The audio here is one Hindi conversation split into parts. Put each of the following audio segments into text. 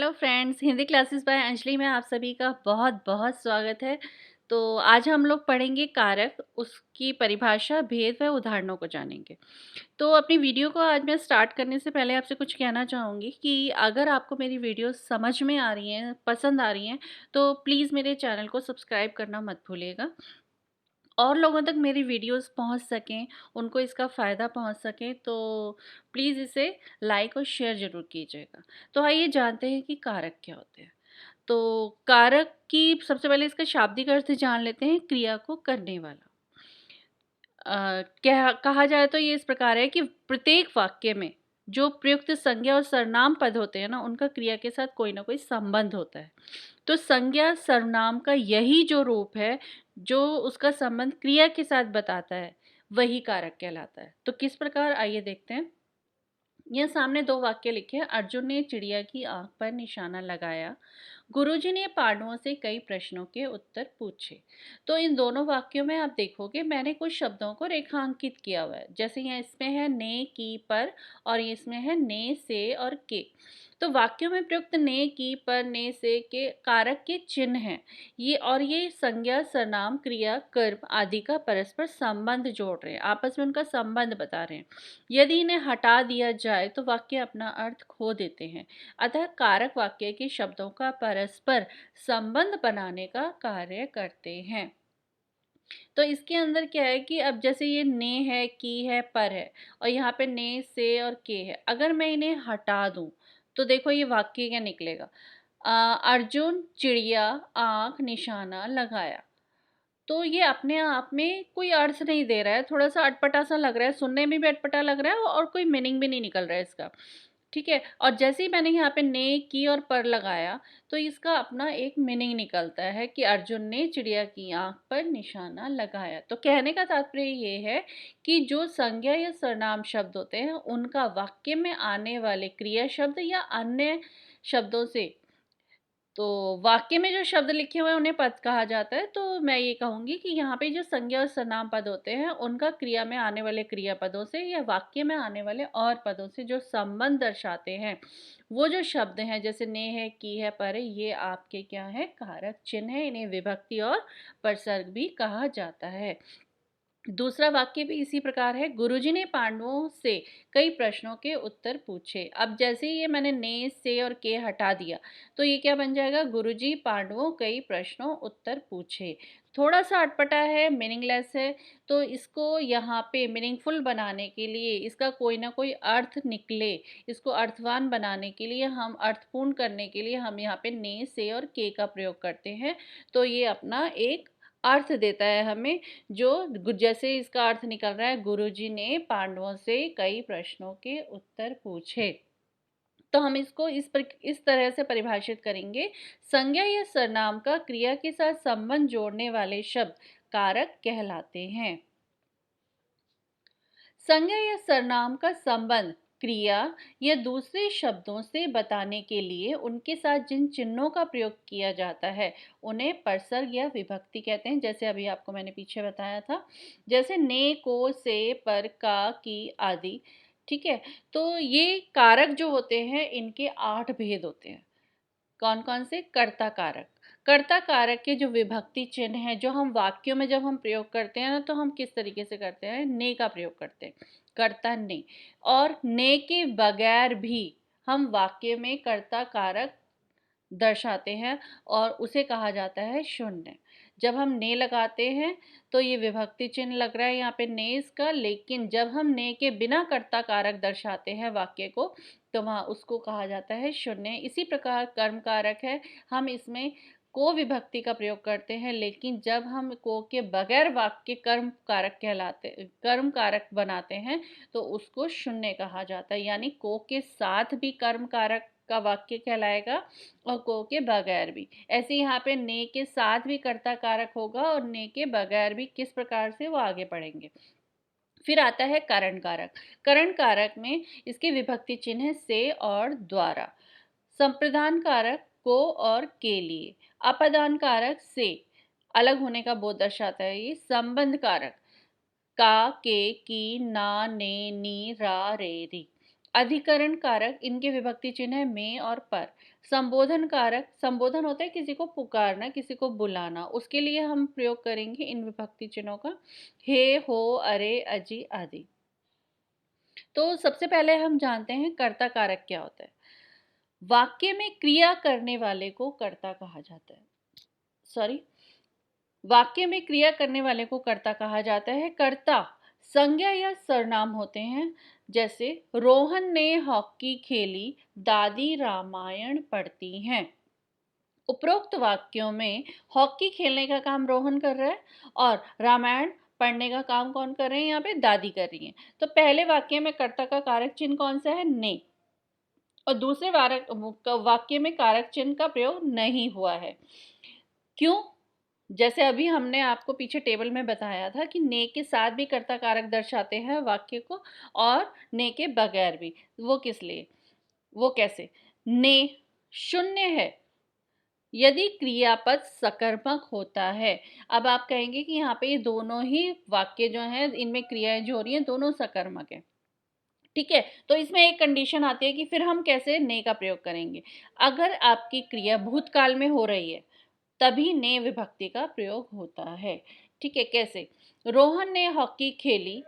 Hello friends, Hindi classes bye Anjali में आप सभी का बहुत-बहुत स्वागत है। तो आज हम लोग पढ़ेंगे कारक, उसकी परिभाषा, भेद व उदाहरणों को जानेंगे। तो अपनी वीडियो को आज मैं स्टार्ट करने से पहले आपसे कुछ कहना चाहूँगी कि अगर आपको मेरी वीडियो समझ में आ रही हैं, पसंद आ रही हैं, तो प्लीज़ मेरे चैनल को सब्सक्राइब करना मत भूलिएगा। और लोगों तक मेरी वीडियोस पहुंच सकें, उनको इसका फ़ायदा पहुंच सके, तो प्लीज़ इसे लाइक और शेयर ज़रूर कीजिएगा। तो आइए जानते हैं कि कारक क्या होते हैं। तो कारक की सबसे पहले इसका शाब्दिक अर्थ जान लेते हैं, क्रिया को करने वाला। क्या कहा जाए तो ये इस प्रकार है कि प्रत्येक वाक्य में जो प्रयुक्त संज्ञा और सर्वनाम पद होते हैं ना, उनका क्रिया के साथ कोई ना कोई संबंध होता है। तो संज्ञा सर्वनाम का यही जो रूप है, जो उसका संबंध क्रिया के साथ बताता है, वही कारक कहलाता है। तो किस प्रकार, आइए देखते हैं। यह सामने दो वाक्य लिखे हैं। अर्जुन ने चिड़िया की आंख पर निशाना लगाया। गुरुजी ने पांडवों से कई प्रश्नों के उत्तर पूछे। तो इन दोनों वाक्यों में आप देखोगे मैंने कुछ शब्दों को रेखांकित किया हुआ है। जैसे यहाँ इसमें है ने, की, पर, और इसमें है ने, से और के। तो वाक्यों में प्रयुक्त ने, की, पर, ने, से, के कारक के चिन्ह हैं। ये संज्ञा, सर्वनाम, क्रिया, कर्म आदि का परस्पर संबंध जोड़ रहे हैं, आपस में उनका संबंध बता रहे हैं। यदि इन्हें हटा दिया जाए तो वाक्य अपना अर्थ खो देते हैं। अतः कारक वाक्य के शब्दों का परस्पर संबंध बनाने का कार्य करते हैं। तो इसके अंदर क्या है कि अब जैसे ये ने है, की है, पर है, और यहाँ पे ने, से और के है। अगर मैं इन्हें हटा दूं तो देखो ये वाक्य क्या निकलेगा। अर्जुन चिड़िया आंख निशाना लगाया। तो ये अपने आप में कोई अर्थ नहीं दे रहा है, थोड़ा-सा अटपटा सा लग रहा है, सुनने में भी अटपटा लग रहा है और कोई मीनिंग भी नहीं निकल रहा है इसका, ठीक है? और जैसे ही मैंने यहाँ पे ने, की और पर लगाया, तो इसका अपना एक मीनिंग निकलता है कि अर्जुन ने चिड़िया की आँख पर निशाना लगाया। तो कहने का तात्पर्य ये है कि जो संज्ञा या सर्वनाम शब्द होते हैं, उनका वाक्य में आने वाले क्रिया शब्द या अन्य शब्दों से, तो वाक्य में जो शब्द लिखे हुए हैं उन्हें पद कहा जाता है। तो मैं ये कहूँगी कि यहाँ पे जो संज्ञा और सर्वनाम पद होते हैं, उनका क्रिया में आने वाले क्रियापदों से या वाक्य में आने वाले और पदों से जो संबंध दर्शाते हैं, वो जो शब्द हैं, जैसे ने है, की है, पर है, ये आपके क्या है, कारक चिन्ह है। इन्हें विभक्ति और परसर्ग भी कहा जाता है। दूसरा वाक्य भी इसी प्रकार है। गुरुजी ने पांडवों से कई प्रश्नों के उत्तर पूछे। अब जैसे ही ये मैंने ने, से और के हटा दिया, तो ये क्या बन जाएगा, गुरुजी पांडवों कई प्रश्नों उत्तर पूछे। थोड़ा सा अटपटा है, मीनिंगलेस है, तो इसको यहाँ पे मीनिंगफुल बनाने के लिए, इसका कोई ना कोई अर्थ निकले, इसको अर्थवान बनाने के लिए, हम अर्थपूर्ण करने के लिए हम यहाँ पे ने, से और के का प्रयोग करते हैं। तो ये अपना एक अर्थ देता है हमें। जो जैसे इसका अर्थ निकल रहा है, गुरुजी ने पांडवों से कई प्रश्नों के उत्तर पूछे। तो हम इसको इस तरह से परिभाषित करेंगे। संज्ञा या सर्वनाम का क्रिया के साथ संबंध जोड़ने वाले शब्द कारक कहलाते हैं। संज्ञा या सर्वनाम का संबंध क्रिया या दूसरे शब्दों से बताने के लिए उनके साथ जिन चिन्हों का प्रयोग किया जाता है, उन्हें परसर्ग या विभक्ति कहते हैं। जैसे अभी आपको मैंने पीछे बताया था, जैसे ने, को, से, पर, का, की आदि, ठीक है। तो ये कारक जो होते हैं, इनके 8 भेद होते हैं। कौन कौन से? कर्ता कारक। कर्ता कारक के जो विभक्ति चिन्ह हैं, जो हम वाक्यों में जब हम प्रयोग करते हैं ना, तो हम किस तरीके से करते हैं, ने का प्रयोग करते हैं, कर्ता ने। और ने के बगैर भी हम वाक्य में कर्ता कारक दर्शाते हैं, और उसे कहा जाता है शून्य। जब हम ने लगाते हैं तो ये विभक्ति चिन्ह लग रहा है यहाँ पे ने इसका, लेकिन जब हम ने के बिना कर्ता कारक दर्शाते हैं वाक्य को, तो वहाँ उसको कहा जाता है शून्य। इसी प्रकार कर्म कारक है, हम इसमें को विभक्ति का प्रयोग करते हैं, लेकिन जब हम को के बगैर वाक्य कर्म कारक बनाते हैं, तो उसको शून्य कहा जाता है। यानी को के साथ भी कर्म कारक का वाक्य कहलाएगा और को के बगैर भी। ऐसे यहाँ पे ने के साथ भी कर्ता कारक होगा और ने के बगैर भी। किस प्रकार से, वो आगे पढ़ेंगे। फिर आता है करण कारक। करण कारक में इसके विभक्ति चिन्ह से और द्वारा। संप्रदान कारक को और के लिए। अपादान कारक से अलग होने का बोध दर्शाता है ये। संबंध कारक का, के, की, ना, ने, नी, रा, रे, री। अधिकरण कारक, इनके विभक्ति चिन्ह है में और पर। संबोधन कारक, संबोधन होता है किसी को पुकारना, किसी को बुलाना, उसके लिए हम प्रयोग करेंगे इन विभक्ति चिन्हों का, हे, हो, अरे, अजी आदि। तो सबसे पहले हम जानते हैं कर्ता कारक क्या होता है। वाक्य में क्रिया करने वाले को कर्ता कहा जाता है। सॉरी, वाक्य में क्रिया करने वाले को कर्ता कहा जाता है। कर्ता संज्ञा या सर्वनाम होते हैं, जैसे रोहन ने हॉकी खेली, दादी रामायण पढ़ती हैं। उपरोक्त वाक्यों में हॉकी खेलने का काम रोहन कर रहा है और रामायण पढ़ने का काम कौन कर रहे हैं, यहाँ पे दादी कर रही हैं। तो पहले वाक्य में कर्ता का कारक चिन्ह कौन सा है, ने, और दूसरे वाक्य में कारक चिन्ह का प्रयोग नहीं हुआ है। क्यों? जैसे अभी हमने आपको पीछे टेबल में बताया था कि ने के साथ भी कर्ता कारक दर्शाते हैं वाक्य को और ने के बगैर भी। वो किस लिए, वो कैसे? ने शून्य है यदि क्रियापद सकर्मक होता है। अब आप कहेंगे कि यहाँ पे ये दोनों ही वाक्य जो हैं, इनमें क्रियाएं जो हो रही हैं दोनों सकर्मक है, ठीक है। तो इसमें एक कंडीशन आती है कि फिर हम कैसे ने का प्रयोग करेंगे। अगर आपकी क्रिया भूतकाल में हो रही है तभी ने विभक्ति का प्रयोग होता है, ठीक है। कैसे? रोहन ने हॉकी खेली,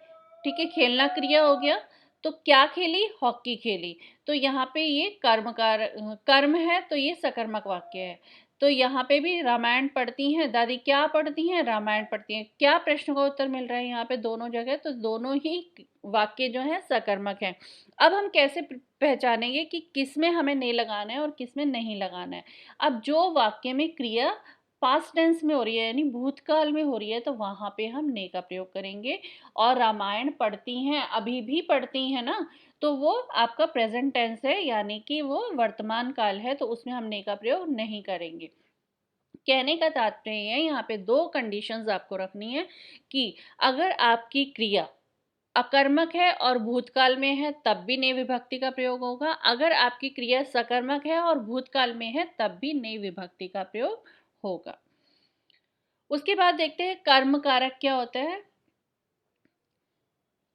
ठीक है, खेलना क्रिया हो गया, तो क्या खेली, हॉकी खेली। तो यहाँ पे ये कर्म है, तो ये सकर्मक वाक्य है। तो यहाँ पे भी रामायण पढ़ती हैं दादी, क्या पढ़ती हैं, रामायण पढ़ती हैं। क्या प्रश्न का उत्तर मिल रहा है यहाँ पे दोनों जगह, तो दोनों ही वाक्य जो है सकर्मक हैं। अब हम कैसे पहचानेंगे कि किस में हमें ने लगाना है और किस में नहीं लगाना है। अब जो वाक्य में क्रिया पास्ट टेंस में हो रही है यानी भूतकाल में हो रही है, तो वहां पे हम ने का प्रयोग करेंगे। और रामायण पढ़ती हैं, अभी भी पढ़ती हैं ना, तो वो आपका प्रेजेंट टेंस है यानी कि वो वर्तमान काल है, तो उसमें हम ने का प्रयोग नहीं करेंगे। कहने का तात्पर्य है यहाँ पे दो कंडीशंस आपको रखनी है कि अगर आपकी क्रिया अकर्मक है और भूतकाल में है तब भी ने विभक्ति का प्रयोग होगा, अगर आपकी क्रिया सकर्मक है और भूतकाल में है तब भी ने विभक्ति का प्रयोग होगा। उसके बाद देखते हैं कर्म कारक क्या होता है।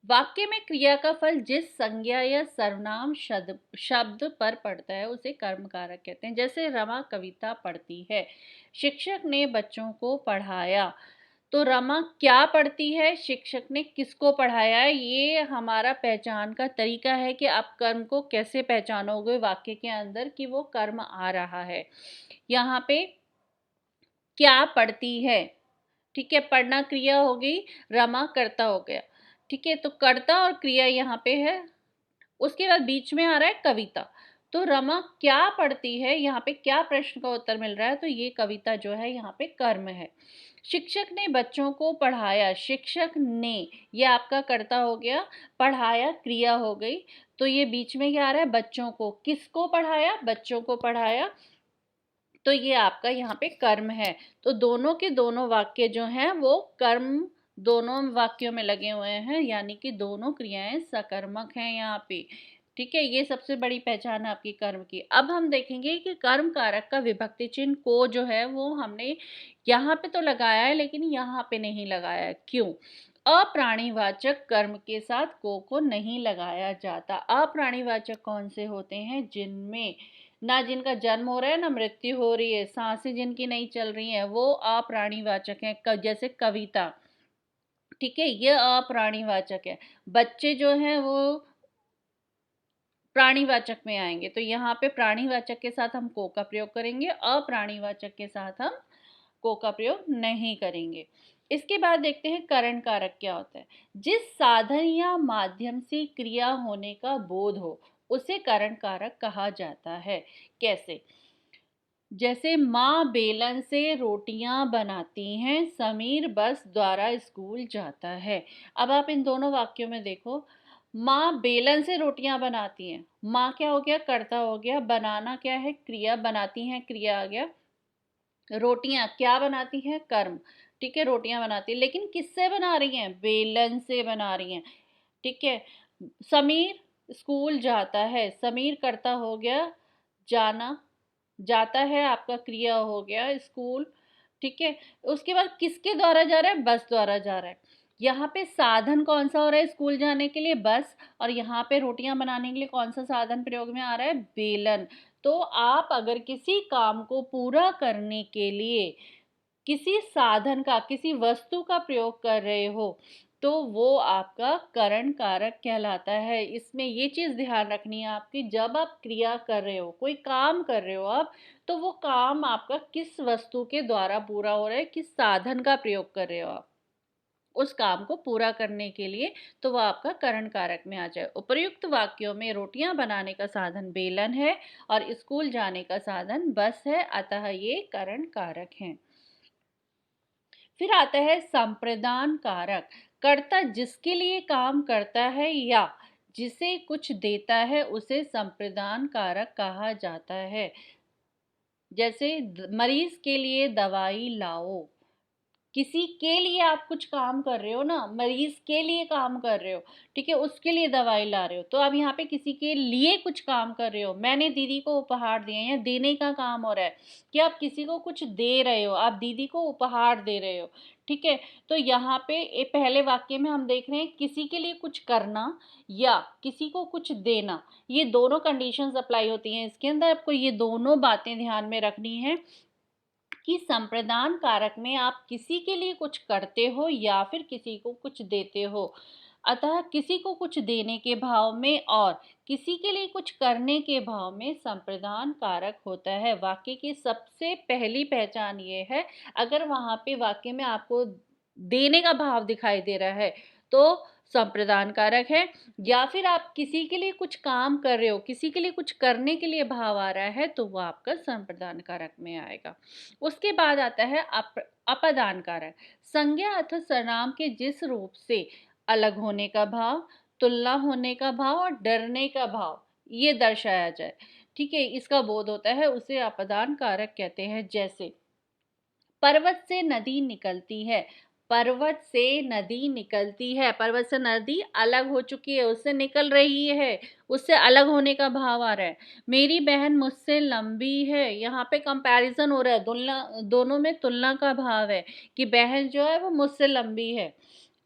वाक्य में क्रिया का फल जिस संज्ञा या सर्वनाम शब्द पर पड़ता है उसे कर्म कारक कहते हैं। जैसे रमा कविता पढ़ती है, शिक्षक ने बच्चों को पढ़ाया, तो रमा क्या पढ़ती है, शिक्षक ने किसको पढ़ाया है। ये हमारा पहचान का तरीका है कि आप कर्म को कैसे पहचानोगे वाक्य के अंदर कि वो कर्म आ रहा है। यहाँ पे क्या पढ़ती है, ठीक है, पढ़ना क्रिया हो गई, रमा कर्ता हो गया, ठीक है। तो कर्ता और क्रिया यहाँ पे है। उसके बाद बीच में आ रहा है कविता, तो रमा क्या पढ़ती है, यहाँ पे क्या प्रश्न का उत्तर मिल रहा है, तो ये कविता जो है यहाँ पे कर्म है। शिक्षक ने बच्चों को पढ़ाया, शिक्षक ने, ये आपका कर्ता हो गया, पढ़ाया क्रिया हो गई, तो ये बीच में क्या आ रहा है, बच्चों को, किसको पढ़ाया, बच्चों को पढ़ाया, तो ये आपका यहाँ पे कर्म है। तो दोनों के दोनों वाक्य जो हैं वो कर्म दोनों वाक्यों में लगे हुए हैं, यानी कि दोनों क्रियाएं सकर्मक हैं यहाँ पे, ठीक है। ये सबसे बड़ी पहचान है आपकी कर्म की। अब हम देखेंगे कि कर्म कारक का विभक्ति चिन्ह को जो है वो हमने यहाँ पे तो लगाया है लेकिन यहाँ पे नहीं लगाया है। क्यों? अप्राणीवाचक कर्म के साथ को नहीं लगाया जाता। अप्राणीवाचक कौन से होते हैं? जिनमें ना जिनका जन्म हो रहा है ना मृत्यु हो रही है, सांसें जिनकी नहीं चल रही हैं, वो अप्राणीवाचक हैं। जैसे कविता, ठीक है, ये अप्राणीवाचक है। बच्चे जो हैं वो प्राणीवाचक में आएंगे, तो यहाँ पे प्राणीवाचक के साथ हम को का प्रयोग करेंगे, अप्राणीवाचक के साथ हम को का प्रयोग नहीं करेंगे। इसके बाद देखते हैं करण कारक क्या होता है। जिस साधन या माध्यम से क्रिया होने का बोध हो उसे करण कारक कहा जाता है। कैसे? जैसे माँ बेलन से रोटियां बनाती हैं, समीर बस द्वारा स्कूल जाता है। अब आप इन दोनों वाक्यों में देखो, माँ बेलन से रोटियां बनाती हैं, माँ क्या हो गया, कर्ता हो गया, बनाना क्या है, क्रिया, बनाती हैं क्रिया आ गया, रोटियां क्या बनाती हैं, कर्म, ठीक है, रोटियां बनाती है, लेकिन किससे बना रही हैं, बेलन से बना रही हैं, ठीक है। समीर स्कूल जाता है, समीर कर्ता हो गया, जाना, जाता है आपका क्रिया हो गया, स्कूल, ठीक है। उसके बाद किसके द्वारा जा रहा है, बस द्वारा जा रहा है। यहाँ पे साधन कौन-सा हो रहा है स्कूल जाने के लिए? बस। और यहाँ पे रोटियाँ बनाने के लिए कौन-सा साधन प्रयोग में आ रहा है? बेलन। तो आप अगर किसी काम को पूरा करने के लिए किसी साधन का, किसी वस्तु का प्रयोग कर रहे हो, तो वो आपका करण कारक कहलाता है। इसमें ये चीज़ ध्यान रखनी है आपकी, जब आप क्रिया कर रहे हो, कोई काम कर रहे हो आप, तो वो काम आपका किस वस्तु के द्वारा पूरा हो रहा है, किस साधन का प्रयोग कर रहे हो आप, उस काम को पूरा करने के लिए, तो वो आपका करण कारक में आ जाए। उपर्युक्त वाक्यों में रोटियाँ बनाने का साधन बेलन है और स्कूल जाने का साधन बस है, अतः ये करण कारक हैं। फिर आता है संप्रदान कारक। कर्ता जिसके लिए काम करता है या जिसे कुछ देता है उसे संप्रदान कारक कहा जाता है। जैसे मरीज के लिए दवाई लाओ, किसी के लिए आप कुछ काम कर रहे हो ना, मरीज के लिए काम कर रहे हो, ठीक है, उसके लिए दवाई ला रहे हो, तो अब यहाँ पे किसी के लिए कुछ काम कर रहे हो। मैंने दीदी को उपहार दिए, या देने का काम हो रहा है कि आप किसी को कुछ दे रहे हो, आप दीदी को उपहार दे रहे हो, ठीक है। तो यहाँ पे पहले वाक्य में हम देख रहे हैं किसी के लिए कुछ करना या किसी को कुछ देना, ये दोनों कंडीशंस अप्लाई होती हैं इसके अंदर। आपको ये दोनों बातें ध्यान में रखनी है कि संप्रदान कारक में आप किसी के लिए कुछ करते हो या फिर किसी को कुछ देते हो। अतः किसी को कुछ देने के भाव में और किसी के लिए कुछ करने के भाव में संप्रदान कारक होता है। वाक्य की सबसे पहली पहचान ये है, अगर वहाँ पे वाक्य में आपको देने का भाव दिखाई दे रहा है तो संप्रदान कारक है, या फिर आप किसी के लिए कुछ काम कर रहे हो, किसी के लिए कुछ करने के लिए भाव आ रहा है, तो वो आपका संप्रदान कारक में आएगा। उसके बाद आता है अपदान कारक। संज्ञा अथवा सर्वनाम के जिस रूप से अलग होने का भाव, तुलना होने का भाव और डरने का भाव ये दर्शाया जाए, ठीक है, इसका बोध होता है, उसे अपदान कारक कहते हैं। जैसे पर्वत से नदी निकलती है, पर्वत से नदी निकलती है, पर्वत से नदी अलग हो चुकी है, उससे निकल रही है, उससे अलग होने का भाव आ रहा है। मेरी बहन मुझसे लंबी है, यहाँ पे कंपैरिजन हो रहा है, दोनों में तुलना का भाव है कि बहन जो है वो मुझसे लंबी है,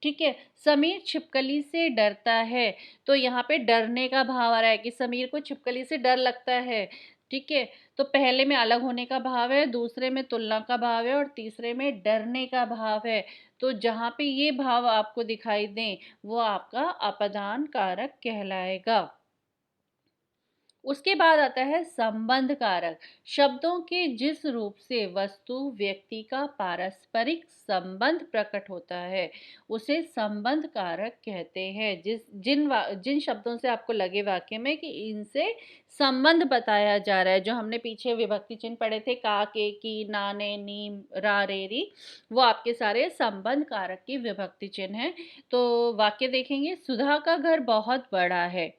ठीक है। समीर छिपकली से डरता है, तो यहाँ पे डरने का भाव आ रहा है कि समीर को छिपकली से डर लगता है, ठीक है। तो पहले में अलग होने का भाव है, दूसरे में तुलना का भाव है और तीसरे में डरने का भाव है। तो जहाँ पे ये भाव आपको दिखाई दें वो आपका अपदान कारक कहलाएगा। उसके बाद आता है संबंध कारक। शब्दों के जिस रूप से वस्तु व्यक्ति का पारस्परिक संबंध प्रकट होता है उसे संबंध कारक कहते हैं। जिन शब्दों से आपको लगे वाक्य में कि इनसे संबंध बताया जा रहा है, जो हमने पीछे विभक्ति चिन्ह पढ़े थे, का, के, की, ना, ने, नी, रा, रे, री, वो आपके सारे संबंध कारक की विभक्ति चिन्ह हैं। तो वाक्य देखेंगे, सुधा का घर बहुत बड़ा है,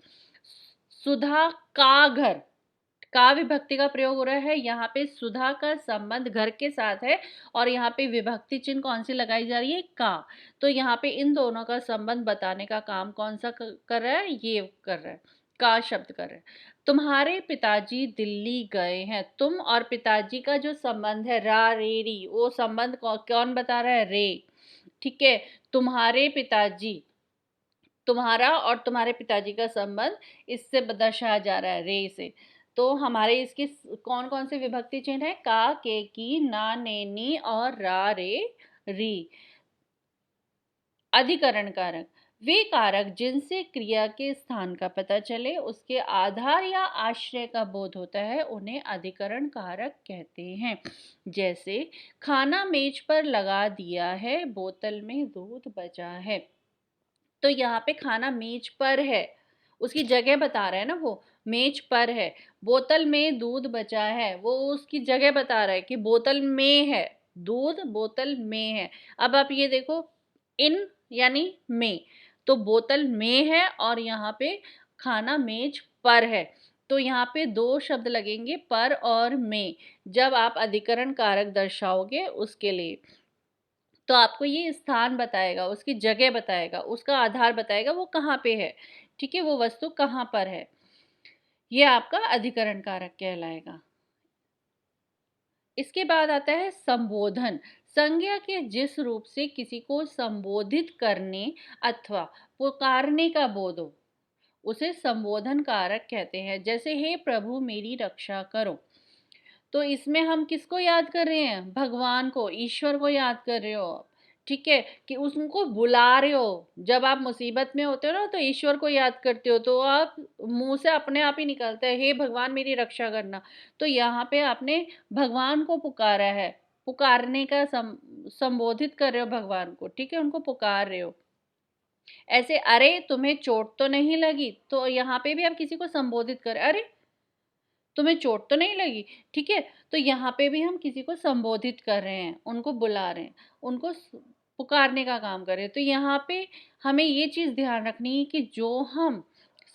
सुधा का घर, का विभक्ति का प्रयोग हो रहा है, यहाँ पे सुधा का संबंध घर के साथ है और यहाँ पे विभक्ति चिन्ह कौन सी लगाई जा रही है, का। तो यहाँ पे इन दोनों का संबंध बताने का काम कौन सा कर रहा है, ये कर रहा है, का शब्द कर रहा है। तुम्हारे पिताजी दिल्ली गए हैं, तुम और पिताजी का जो संबंध है रा रे री, वो संबंध कौन बता रहा है, रे, ठीक है। तुम्हारे पिताजी, तुम्हारा और तुम्हारे पिताजी का संबंध इससे दर्शाया जा रहा है, रे से। तो हमारे इसके कौन कौन से विभक्ति चिन्ह है, का, के, की, ना, ने, नी और रा, रे, री। अधिकरण कारक, वे कारक जिनसे क्रिया के स्थान का पता चले, उसके आधार या आश्रय का बोध होता है, उन्हें अधिकरण कारक कहते हैं। जैसे खाना मेज पर लगा दिया है, बोतल में दूध बचा है। तो यहाँ पे खाना मेज पर है, उसकी जगह बता रहा है ना, वो मेज पर है। बोतल में दूध बचा है, वो उसकी जगह बता रहा है कि बोतल में है, दूध बोतल में है। अब आप ये देखो, इन यानी में, तो बोतल में है और यहाँ पे खाना मेज पर है। तो यहाँ पे दो शब्द लगेंगे, पर और में, जब आप अधिकरण कारक दर्शाओगे उसके लिए। तो आपको ये स्थान बताएगा, उसकी जगह बताएगा, उसका आधार बताएगा, वो कहाँ पे है, ठीक है, वो वस्तु कहाँ पर है, ये आपका अधिकरण कारक कहलाएगा। इसके बाद आता है संबोधन। संज्ञा के जिस रूप से किसी को संबोधित करने अथवा पुकारने का बोध हो, उसे संबोधन कारक कहते हैं। जैसे हे प्रभु मेरी रक्षा करो, तो इसमें हम किसको याद कर रहे हैं? भगवान को, ईश्वर को याद कर रहे हो आप, ठीक है? कि उनको बुला रहे हो। जब आप मुसीबत में होते हो ना, तो ईश्वर को याद करते हो, तो आप मुंह से अपने आप ही निकलता है, हे भगवान मेरी रक्षा करना। तो यहाँ पे आपने भगवान को पुकारा है, पुकारने का संबोधित कर रहे हो भगवान को, ठीक है? उनको पुकार रहे हो। ऐसे अरे तुम्हें चोट तो नहीं लगी, तो यहाँ पे भी आप किसी को संबोधित कर, अरे तुम्हें चोट तो नहीं लगी, ठीक है? तो यहाँ पे भी हम किसी को संबोधित कर रहे हैं, उनको बुला रहे हैं, उनको पुकारने का काम कर रहे हैं। तो यहाँ पे हमें ये चीज़ ध्यान रखनी है कि जो हम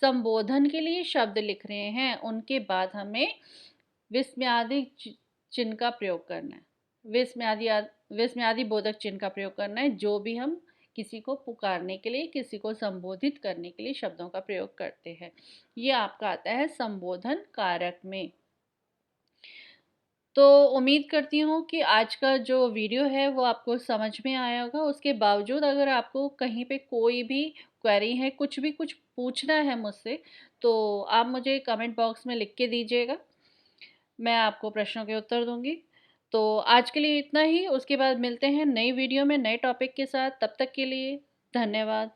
संबोधन के लिए शब्द लिख रहे हैं, उनके बाद हमें विस्मयादि चिन्ह का प्रयोग करना है। विस्मयादि बोधक चिन्ह का प्रयोग करना है, जो भी हम किसी को पुकारने के लिए, किसी को संबोधित करने के लिए शब्दों का प्रयोग करते हैं। ये आपका आता है संबोधन कारक में। तो उम्मीद करती हूँ कि आज का जो वीडियो है वो आपको समझ में आया होगा। उसके बावजूद अगर आपको कहीं पे कोई भी क्वेरी है, कुछ भी कुछ पूछना है मुझसे, तो आप मुझे कमेंट बॉक्स में लिख के दीजिएगा। मैं आपको प्रश्नों के उत्तर दूँगी। तो आज के लिए इतना ही, उसके बाद मिलते हैं नई वीडियो में नए टॉपिक के साथ। तब तक के लिए धन्यवाद।